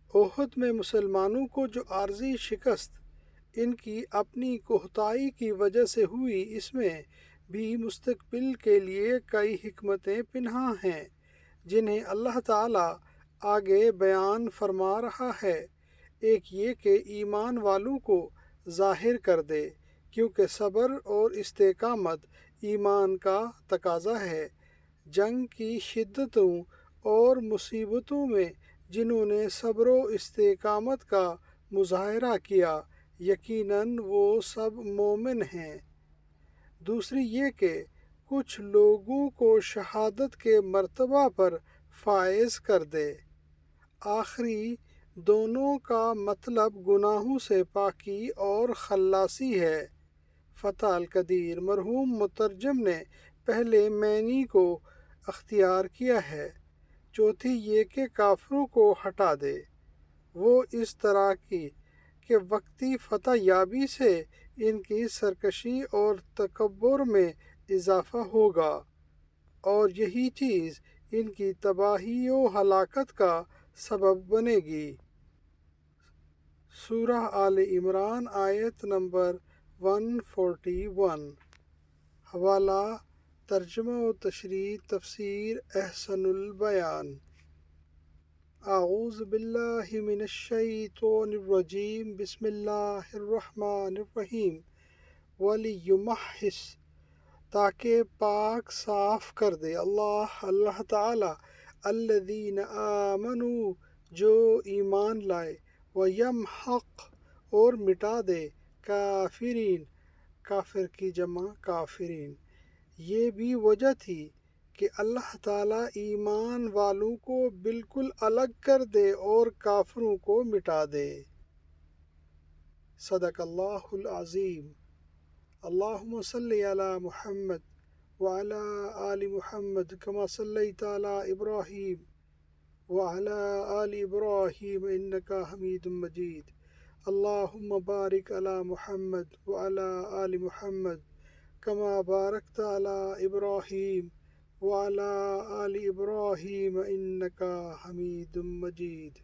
احد میں مسلمانوں کو جو عارضی شکست ان کی اپنی کوتاہی کی وجہ سے ہوئی، اس میں بھی مستقبل کے لیے کئی حکمتیں پنہاں ہیں جنہیں اللہ تعالیٰ آگے بیان فرما رہا ہے۔ ایک یہ کہ ایمان والوں کو ظاہر کر دے، کیونکہ صبر اور استقامت ایمان کا تقاضا ہے۔ جنگ کی شدتوں اور مصیبتوں میں جنہوں نے صبر و استقامت کا مظاہرہ کیا، یقیناً وہ سب مومن ہیں۔ دوسری یہ کہ کچھ لوگوں کو شہادت کے مرتبہ پر فائز کر دے۔ آخری دونوں کا مطلب گناہوں سے پاکی اور خلاصی ہے۔ فتح القدیر مرحوم مترجم نے پہلے معنی کو اختیار کیا ہے۔ چوتھی یہ کہ کافروں کو ہٹا دے، وہ اس طرح کی کہ وقتی فتح یابی سے ان کی سرکشی اور تکبر میں اضافہ ہوگا، اور یہی چیز ان کی تباہی و ہلاکت کا سبب بنے گی۔ سورہ آل عمران آیت نمبر 141۔ حوالہ ترجمہ و تشریح تفسیر احسن البیان۔ اعوذ باللہ من الشیطان الرجیم، بسم اللہ الرحمن الرحیم۔ وَلِيُمَحِّصَ، تاکہ پاک صاف کر دے اللہ تعالی الذین آمنوا، جو ایمان لائے، وَيَمْحَقَ، اور مٹا دے کافرین، کافر کی جمع کافرین۔ یہ بھی وجہ تھی کہ اللہ تعالیٰ ایمان والوں کو بالکل الگ کر دے اور کافروں کو مٹا دے۔ صدق اللہ العظیم۔ اللہم صلی علی محمد وعلی آل محمد کما صلیت علی ابراہیم وعلی آل ابراہیم انکا حمید مجید۔ اللہم بارک علی محمد وعلی آل محمد کما بارکت علی ابراہیم وعلی آل ابراہیم انکا حمید مجید۔